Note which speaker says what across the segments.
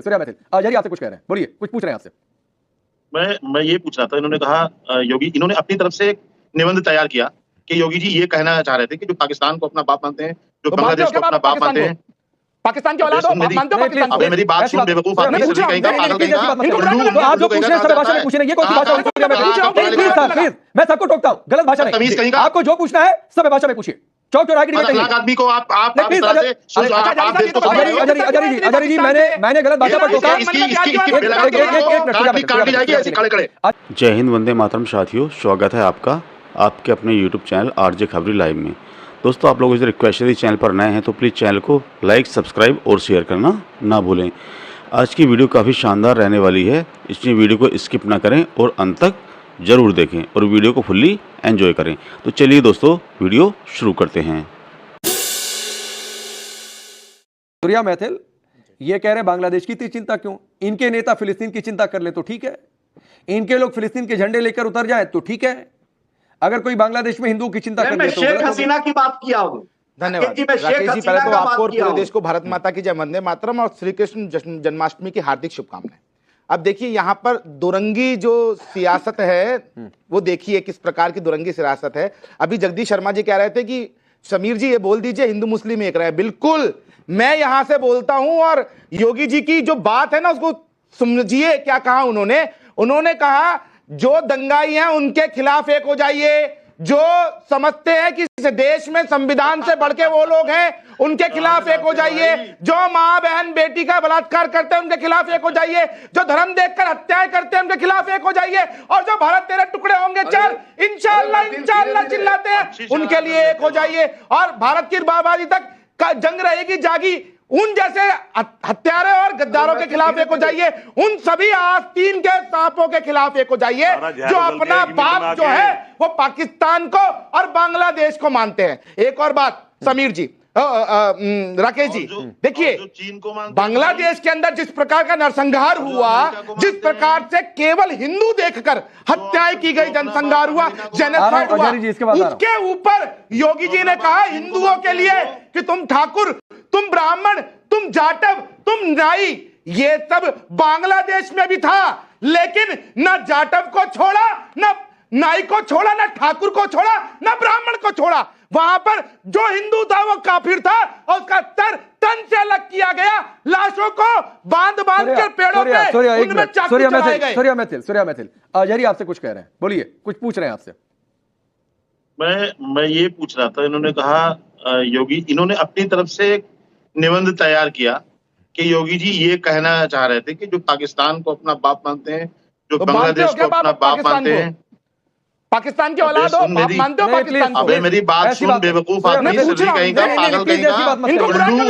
Speaker 1: सूर्या मैथिल अजहरी आपसे कुछ कह रहे हैं, बोलिए, कुछ पूछ रहे हैं आपसे।
Speaker 2: मैं ये पूछ रहा था, इन्होंने कहा योगी, इन्होंने अपनी तरफ से एक निबंध तैयार किया कि योगी जी ये कहना चाह रहे थे कि जो पाकिस्तान को अपना बाप मानते हैं, जो बांग्लादेश को अपना बाप मानते हैं,
Speaker 1: पाकिस्तान की औलाद हो, मानते हो पाकिस्तान को?
Speaker 2: मेरी बात सुन बेवकूफ आदमी, कहीं का पागल कहीं का।
Speaker 1: आप जो पूछ रहे हैं सब भाषा में पूछ रहे हैं, ये कौन सी भाषा है? प्लीज सर, प्लीज, मैं सबको टोकता हूं, गलत भाषा नहीं, आपको जो पूछना है सब भाषा में पूछिए। चौक चौराहे की
Speaker 2: आदमी को आप
Speaker 1: अजहरी जी, मैंने गलत भाषा पर टोका।
Speaker 3: जय हिंद, वंदे मातरम साथियों, स्वागत है आपका आपके अपने YouTube चैनल आरजे खबरी लाइव में। दोस्तों, आप लोगों से रिक्वेस्ट है, चैनल पर नए हैं तो प्लीज़ चैनल को लाइक, सब्सक्राइब और शेयर करना ना भूलें। आज की वीडियो काफ़ी शानदार रहने वाली है, इसलिए वीडियो को स्किप ना करें और अंत तक ज़रूर देखें और वीडियो को फुल्ली एंजॉय करें। तो चलिए दोस्तों, वीडियो शुरू करते हैं।
Speaker 1: सूर्या मैथिल ये कह रहे हैं बांग्लादेश की इतनी चिंता क्यों? इनके नेता फिलिस्तीन की चिंता कर ले तो ठीक है, इनके लोग फिलिस्तीन के झंडे लेकर उतर जाए तो ठीक है, अगर कोई बांग्लादेश में हिंदुओं की चिंता कर ले तो
Speaker 4: शेख हसीना की बात किया हूं।
Speaker 5: धन्यवाद राकेश जी, पहले तो आपको और पूरे देश को भारत माता की जय, वंदे मातरम और श्री कृष्ण जन्माष्टमी की हार्दिक शुभकामनाएं। अब देखिए, यहाँ पर दुरंगी जो सियासत है वो देखिए किस प्रकार की दुरंगी सियासत है। अभी जगदीश शर्मा जी कह रहे थे कि समीर जी ये बोल दीजिए हिंदू मुस्लिम एक रहे। बिल्कुल, मैं यहां से बोलता हूं और योगी जी की जो बात है ना उसको समझिए। क्या कहा उन्होंने कहा जो दंगाई हैं उनके खिलाफ एक हो जाइए, जो समझते हैं कि इस देश में संविधान से बढ़ के वो लोग हैं उनके खिलाफ एक हो जाइए, जो मां बहन बेटी का बलात्कार करते हैं उनके खिलाफ एक हो जाइए, जो धर्म देखकर हत्याएं करते हैं उनके खिलाफ एक हो जाइए, और जो भारत तेरे टुकड़े होंगे चल इंशाअल्लाह चिल्लाते हैं उनके लिए एक हो जाइए, और भारत की बर्बादी तक का जंग रहेगी जागी उन जैसे हत्यारे और गद्दारों के खिलाफ एक हो जाइए, उन सभी आस्तीन के सांपों के खिलाफ एक हो जाइए जो अपना बाप जो है वो पाकिस्तान को और बांग्लादेश को मानते हैं। एक और बात समीर जी, राकेश जी, देखिए बांग्लादेश के अंदर जिस प्रकार का नरसंहार हुआ, जिस प्रकार से केवल हिंदू देखकर हत्याएं की गई, जनसंहार हुआ, जेनोसाइड हुआ, उसके ऊपर योगी जी ने कहा हिंदुओं के लिए कि तुम ठाकुर, तुम ब्राह्मण, तुम जाटव, तुम नाई, ये सब बांग्लादेश में भी था, लेकिन न जाटव को छोड़ा, न नाई को छोड़ा, न ठाकुर को छोड़ा, न ब्राह्मण को छोड़ा। वहां पर जो हिंदू था वो काफिर था और उसका तन से अलग किया गया, लाशों को बांध कर पेड़ों पे उनमें चाकू चलाए गए।
Speaker 1: सूर्या मैथिल अजहरी आपसे कुछ कह रहे हैं, बोलिए, कुछ पूछ रहे हैं आपसे।
Speaker 2: मैं ये पूछ रहा था, इन्होंने कहा योगी, इन्होंने अपनी तरफ से एक निबंध तैयार किया कि योगी जी ये कहना चाह रहे थे कि जो पाकिस्तान को अपना बाप मानते हैं, जो बांग्लादेश को अपना बाप मानते हैं,
Speaker 1: पाकिस्तान की औलाद हो, मानते हो पाकिस्तान को?
Speaker 2: अबे मेरी बात सुन बेवकूफ आदमी, कहीं का पागल कहीं का।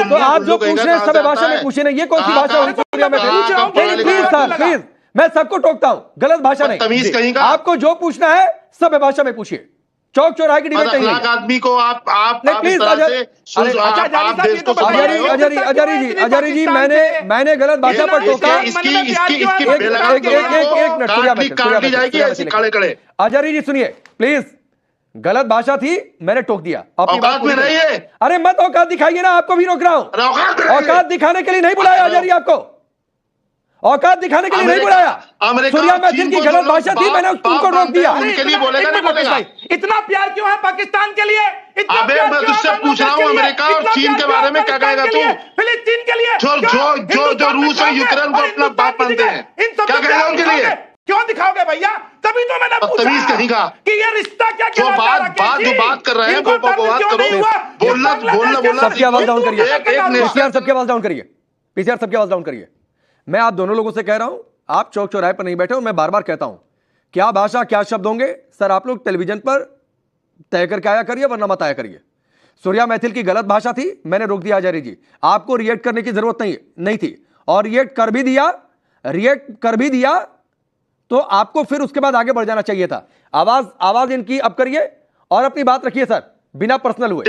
Speaker 1: तो आप जो पूछ रहे हैं सब भाषा में पूछे ना, ये कौन सी भाषा हुई? प्लीज सर, प्लीज, मैं सबको टोकता हूं, गलत भाषा नहीं,
Speaker 2: तमीज कहीं का।
Speaker 1: आपको जो पूछना है सब भाषा में पूछिए। चौक चौराहे की डिबेट नहीं है।
Speaker 2: आदमी को आप
Speaker 1: प्लीज अजहरी जी, मैंने गलत भाषा पर टोका। अजहरी जी सुनिए प्लीज, गलत भाषा थी, मैंने टोक दिया, अपनी बात में रहिए। अरे मत औकात दिखाइए ना, आपको भी रोक रहा हूं। औकात दिखाने के लिए नहीं बुलाया अजहरी, आपको औकात दिखाने के लिए नहीं बुलाया। सूर्या मैथिल की गलत भाषा थी, मैंने तुमको रोक दिया। इतना प्यार क्यों है पाकिस्तान के लिए?
Speaker 2: मैं तुझसे पूछ रहा हूँ अमेरिका और चीन के बारे में क्या कहेगा तू?
Speaker 1: फिलिस्तीन के लिए
Speaker 2: जो रूस और यूक्रेन को अपना बाप मानते हैं, क्या कहेगा उनके लिए?
Speaker 1: क्यों दिखाओगे भैया? तभी तो मैंने पूछा कि ये रिश्ता क्या
Speaker 2: जो बात कर रहे हैं वो बात करो, बोलना।
Speaker 1: सबकी आवाज डाउन करिए, सबकी आवाज डाउन करिए, पीसीआर सबकी आवाज डाउन करिए। मैं आप दोनों लोगों से कह रहा हूं, आप चौक चौराहे पर नहीं बैठे हो, मैं बार बार कहता हूं क्या भाषा क्या शब्द होंगे सर, आप लोग टेलीविजन पर तय करके आया करिए, वरना मत आया करिए। सूर्या मैथिल की गलत भाषा थी, मैंने रोक दिया अजहरी जी, आपको रिएक्ट करने की जरूरत नहीं थी, और रिएक्ट कर भी दिया तो आपको फिर उसके बाद आगे बढ़ जाना चाहिए था। आवाज इनकी अब करिए और अपनी बात रखिए सर, बिना पर्सनल हुए।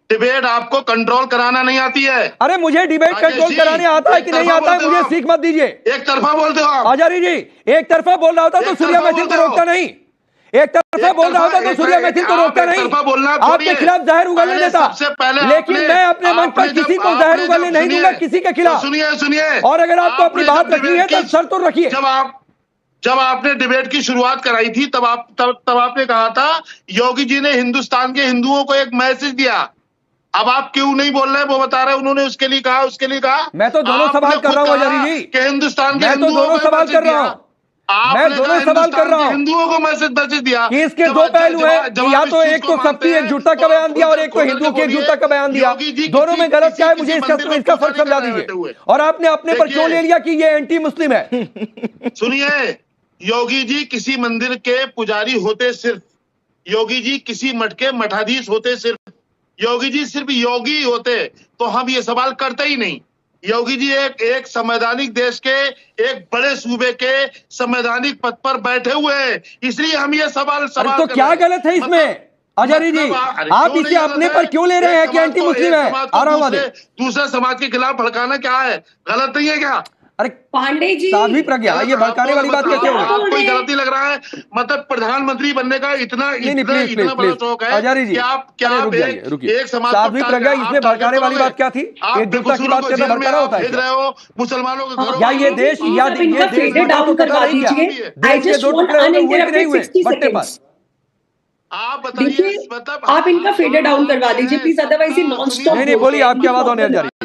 Speaker 2: डिबेट आपको कंट्रोल कराना नहीं आती है।
Speaker 1: अरे मुझे डिबेट कंट्रोल कराने आता है कि नहीं आता है, मुझे सीख मत दीजिए।
Speaker 2: एक तरफा बोलते हो आप।
Speaker 1: अजहरी जी, एक तरफा बोल रहा होता तो सूर्या मैथिल को रोकता नहीं, एक तरफा से बोल रहा होता तो सूर्या मैथिल को रोकता नहीं, आपके खिलाफ जहर उगलने देता। लेकिन मैं अपने मंच पर किसी को जहर उगलने नहीं दूंगा, किसी के खिलाफ।
Speaker 2: सुनिए,
Speaker 1: और अगर आपको अपनी बात रखनी है तो शर्त तो रखिए।
Speaker 2: जब आपने डिबेट की शुरुआत कराई थी तब आपने कहा था योगी जी ने हिंदुस्तान के हिंदुओं को एक मैसेज दिया। अब आप क्यों नहीं बोल रहे वो बता रहे हैं, उन्होंने उसके लिए कहा। मैं
Speaker 1: तो दोनों सवाल कर रहा हूं आचार्य जी
Speaker 2: कि हिंदुस्तान के
Speaker 1: मैं तो दोनों सवाल कर रहा हूं, मैं दोनों सवाल कर रहा हूं।
Speaker 2: हिंदुओं को मैसेज दिया
Speaker 1: कि इसके दो पहलू हैं, या तो एक तो सबकी एकजुटता का बयान दिया और एक तो हिंदुओं की एकजुटता का बयान दिया। दोनों में गलत क्या है, मुझे इसका फर्क समझा दीजिए। और आपने अपने पर क्यों ले लिया कि ये एंटी मुस्लिम है?
Speaker 2: सुनिए, योगी जी किसी मंदिर के पुजारी होते सिर्फ, योगी जी किसी मठ के मठाधीश होते सिर्फ, योगी जी सिर्फ योगी होते तो हम ये सवाल करते ही नहीं। योगी जी एक संवैधानिक देश के एक बड़े सूबे के संवैधानिक पद पर बैठे हुए हैं, इसलिए हम ये सवाल
Speaker 1: तो क्या गलत है इसमें आचार्य जी? आप इसे अपने पर क्यों ले रहे हैं कि एंटी मुस्लिम है? आ रहा हूं
Speaker 2: दूसरे समाज के खिलाफ भड़काना क्या है, गलत नहीं है क्या?
Speaker 1: अरे
Speaker 4: पांडे जी,
Speaker 1: साध्वी प्रज्ञा, ये भड़काने वाली बात कैसे होगी?
Speaker 2: आपको गलती लग रहा है? मतलब प्रधानमंत्री बनने का इतना बड़ा शौक है
Speaker 1: आचार्य जी,
Speaker 2: क्या
Speaker 1: रुकिए।
Speaker 2: एक समाज
Speaker 1: साध्वी प्रज्ञा, इसमें भड़काने वाली बात क्या थी? एकजुटता की बात करना भड़काना होता है?
Speaker 2: भेज रहे हो मुसलमानों के
Speaker 1: या ये देश
Speaker 4: डाउन करवा दीजिए। I just want uninterrupted 60 seconds.
Speaker 2: आप बताइए, मतलब
Speaker 4: आप इनका फेडर डाउन करवा दीजिए प्लीज, अदरवाइज ये नॉन स्टॉप।
Speaker 1: नहीं बोलिए, आपकी आवाज होने जा रही है।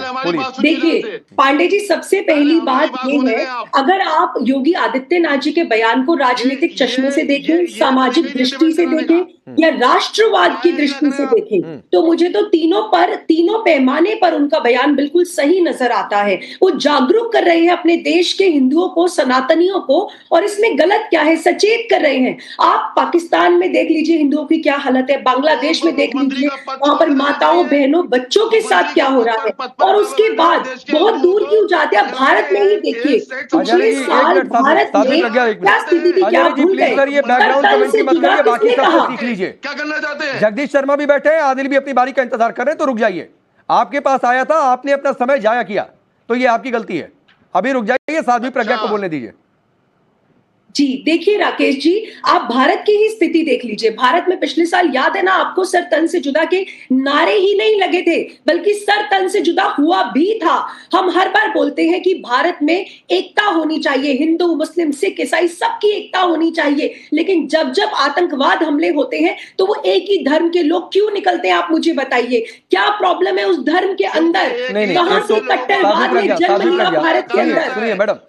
Speaker 4: देखिए पांडे जी, सबसे पहली बात ये है, अगर आप योगी आदित्यनाथ जी के बयान को राजनीतिक चश्मे से देखें, सामाजिक दृष्टि से देखें या राष्ट्रवाद की दृष्टि से देखें, तो मुझे तो तीनों पैमाने पर उनका बयान बिल्कुल सही नजर आता है। वो जागरूक कर रहे हैं अपने देश के हिंदुओं को, सनातनियों को, और इसमें गलत क्या है सचेत कर रहे हैं। आप पाकिस्तान में देख लीजिए हिंदुओं की क्या हालत है, बांग्लादेश में देख लीजिए वहां पर माताओं बहनों बच्चों के साथ क्या हो रहा है, और उसके बाद बहुत दूर क्यों जाते हैं, भारत में ही देखिए पिछले साल भारत में क्या स्थिति थी, क्या भूल गए?
Speaker 2: क्या करना चाहते हैं?
Speaker 1: जगदीश शर्मा भी बैठे हैं, आदिल भी अपनी बारी का इंतजार कर रहे हैं, तो रुक जाइए। आपके पास आया था, आपने अपना समय जाया किया, तो ये आपकी गलती है। अभी रुक जाइए, साध्वी प्रज्ञा को बोलने दीजिए।
Speaker 4: जी देखिए राकेश जी, आप भारत की ही स्थिति देख लीजिए। भारत में पिछले साल याद है ना आपको, सर तन से जुदा के नारे ही नहीं लगे थे, बल्कि सर तन से जुदा हुआ भी था। हम हर बार बोलते हैं कि भारत में एकता होनी चाहिए, हिंदू मुस्लिम सिख ईसाई सबकी एकता होनी चाहिए, लेकिन जब जब आतंकवाद हमले होते हैं तो वो एक ही धर्म के लोग क्यों निकलते हैं? आप मुझे बताइए, क्या प्रॉब्लम है उस धर्म के अंदर? कहां से कट्टरवाद ने जन्म लिया भारत के अंदर?
Speaker 1: सुनिए मैडम,